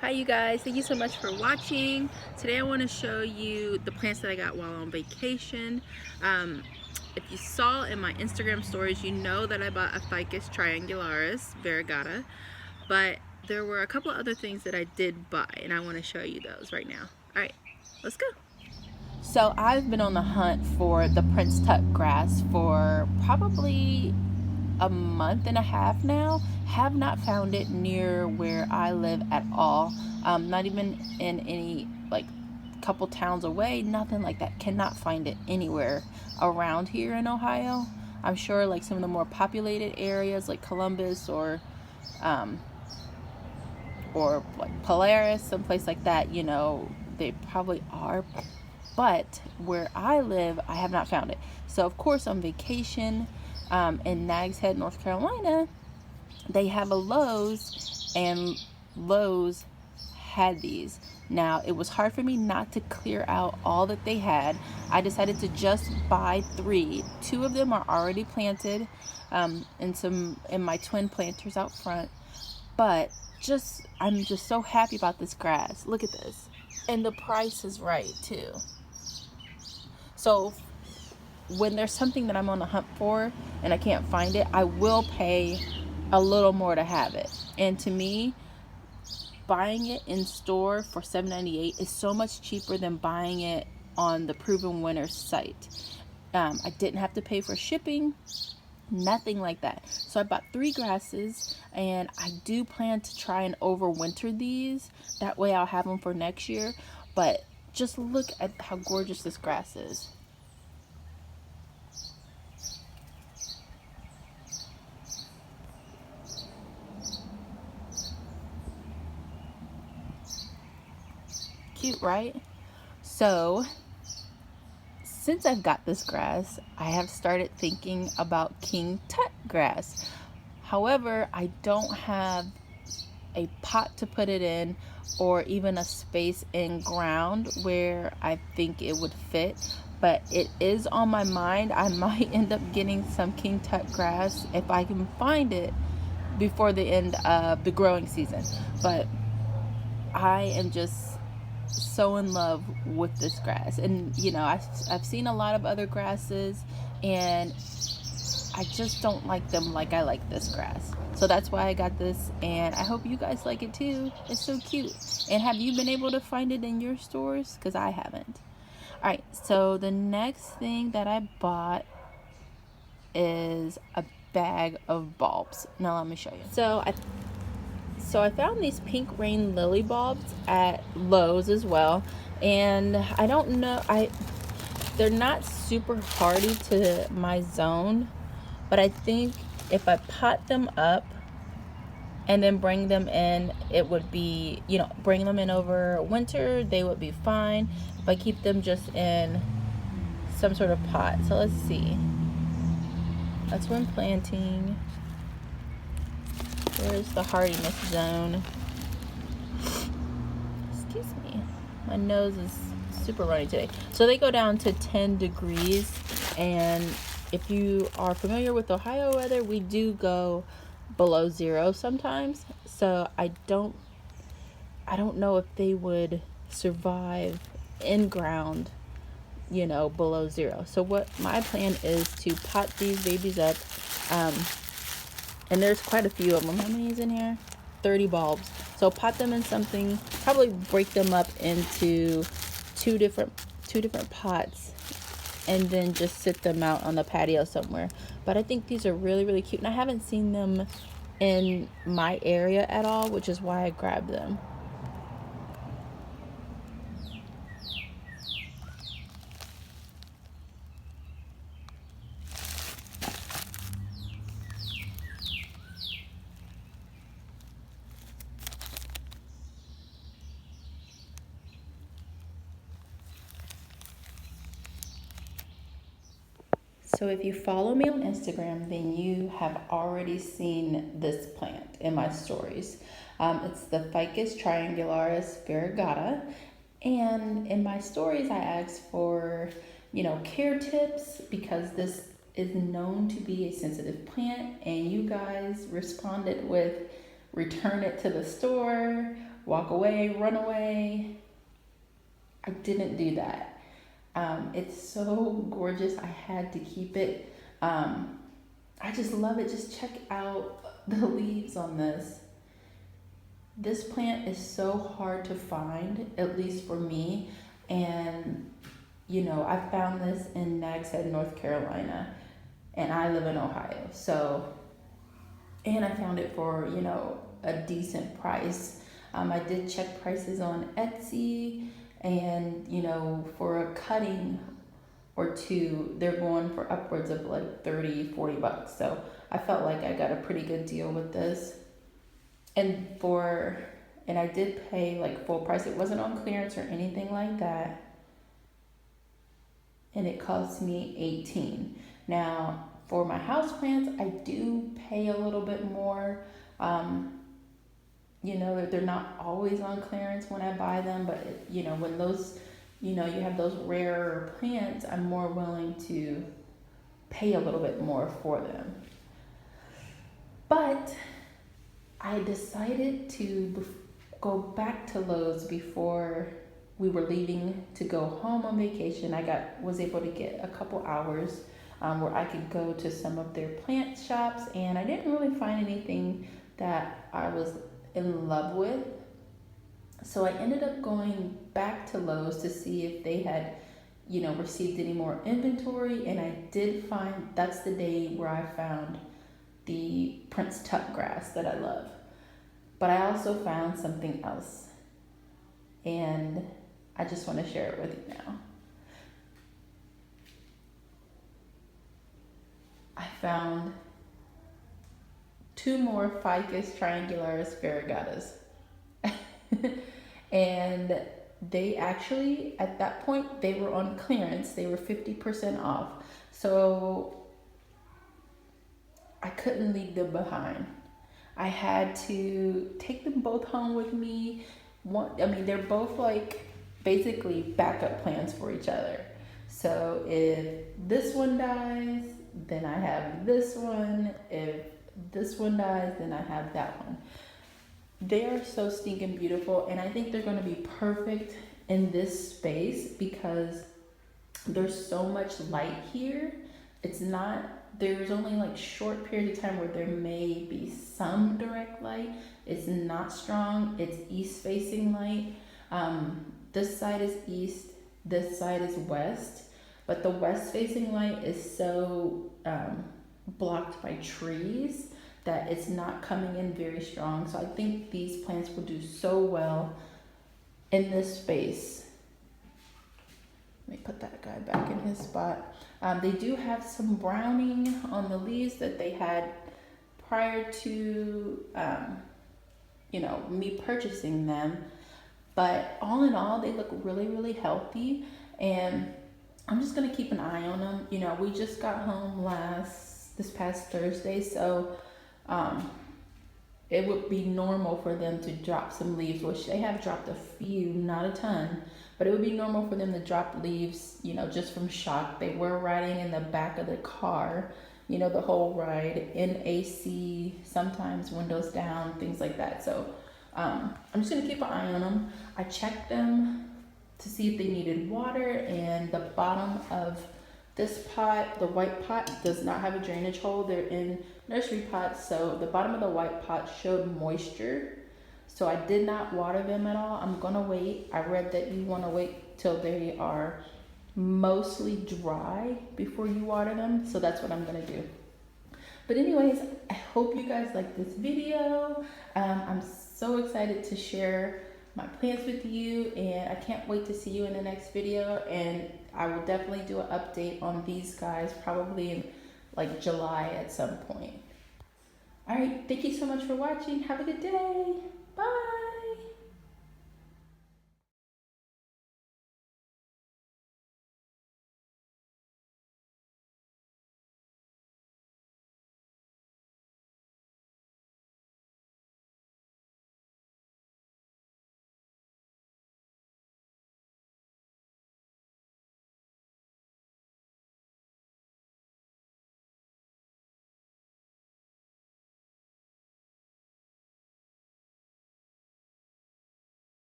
Hi you guys, thank you so much for watching. Today I want to show you the plants that I got while on vacation. If you saw in my Instagram stories, you know that I bought a Ficus Triangularis Variegata, but there were a couple other things that I did buy and I want to show you those right now. Alright, let's go. So I've been on the hunt for the Prince Tut grass for probably a month and a half now. Have not found it near where I live at all. Not even in any like couple towns away, nothing like that. Cannot find it anywhere around here in Ohio. I'm sure like some of the more populated areas like Columbus or like Polaris, someplace like that, you know, they probably are. But where I live, I have not found it. So of course on vacation in Nags Head, North Carolina, they have a Lowe's, and Lowe's had these. Now it was hard for me not to clear out all that they had. I decided to just buy 3. 2 of them are already planted in my twin planters out front. But I'm just so happy about this grass. Look at this. And the price is right too. So when there's something that I'm on the hunt for and I can't find it, I will pay a little more to have it. And to me, buying it in store for $7.98 is so much cheaper than buying it on the Proven Winners site. I didn't have to pay for shipping, nothing like that. So I bought 3 grasses, and I do plan to try and overwinter these. That way I'll have them for next year. But just look at how gorgeous this grass is. Cute, right? So since I've got this grass, I have started thinking about King Tut grass. However, I don't have a pot to put it in or even a space in ground where I think it would fit, but it is on my mind. I might end up getting some King Tut grass if I can find it before the end of the growing season. But I am just so in love with this grass, and you know, I've seen a lot of other grasses and I just don't like them like I like this grass. So that's why I got this, and I hope you guys like it too. It's so cute. And have you been able to find it in your stores? Because I haven't. Alright, so the next thing that I bought is a bag of bulbs. Now let me show you. So I found these pink rain lily bulbs at Lowe's as well, and I don't know, they're not super hardy to my zone, but I think if I pot them up and then bring them in, it would be, you know, bring them in over winter, they would be fine. If I keep them just in some sort of pot. So let's see. That's when planting. Where's the hardiness zone? Excuse me. My nose is super runny today. So they go down to 10 degrees. And if you are familiar with Ohio weather, we do go below 0 sometimes. So I don't know if they would survive in ground, you know, below 0. So what my plan is to pot these babies up. And there's quite a few of them. How many is in here? 30 bulbs. So pot them in something, probably break them up into two different pots, and then just sit them out on the patio somewhere. But I think these are really, really cute, and I haven't seen them in my area at all, which is why I grabbed them. So if you follow me on Instagram, then you have already seen this plant in my stories. It's the Ficus Triangularis Variegata. And in my stories, I asked for, you know, care tips because this is known to be a sensitive plant. And you guys responded with return it to the store, walk away, run away. I didn't do that. It's so gorgeous. I had to keep it. I just love it. Just check out the leaves on this. This plant is so hard to find, at least for me. And, you know, I found this in Nags Head, North Carolina, and I live in Ohio. So, and I found it for, you know, a decent price. I did check prices on Etsy, and, you know, for a cutting or two, they're going for upwards of like 30, 40 bucks. So I felt like I got a pretty good deal with this. And I did pay like full price. It wasn't on clearance or anything like that. And it cost me $18. Now, for my houseplants, I do pay a little bit more. You know, they're not always on clearance when I buy them, but you know, when those, you know, you have those rarer plants, I'm more willing to pay a little bit more for them. But I decided to go back to Lowe's before we were leaving to go home on vacation. I was able to get a couple hours where I could go to some of their plant shops, and I didn't really find anything that I was in love with. So I ended up going back to Lowe's to see if they had, you know, received any more inventory, and I did find, that's the day where I found the Prince Tuck grass that I love. But I also found something else, and I just want to share it with you now. I found 2 more Ficus Triangularis Variegatas. And they actually, at that point, they were on clearance. They were 50% off. So I couldn't leave them behind. I had to take them both home with me. They're both like basically backup plans for each other. So if this one dies, then I have this one. If this one dies, then I have that one. They are so stinking beautiful, and I think they're going to be perfect in this space because there's so much light here. There's only like short periods of time where there may be some direct light. It's not strong. It's east facing light. This side is east, this side is west, but the west facing light is so blocked by trees that it's not coming in very strong. So I think these plants will do so well in this space. Let me put that guy back in his spot. They do have some browning on the leaves that they had prior to, me purchasing them. But all in all, they look really, really healthy. And I'm just gonna keep an eye on them. You know, we just got home this past Thursday, so it would be normal for them to drop some leaves, which they have dropped a few, not a ton, but it would be normal for them to drop leaves, you know, just from shock. They were riding in the back of the car, you know, the whole ride, in AC, sometimes windows down, things like that. So I'm just gonna keep an eye on them. I checked them to see if they needed water, and the bottom of this pot, the white pot, does not have a drainage hole. They're in nursery pots, so the bottom of the white pot showed moisture. So I did not water them at all. I'm gonna wait. I read that you wanna wait till they are mostly dry before you water them. So that's what I'm gonna do. But anyways, I hope you guys like this video. I'm so excited to share my plants with you, and I can't wait to see you in the next video. And I will definitely do an update on these guys probably in like July at some point. All right, thank you so much for watching. Have a good day. Bye.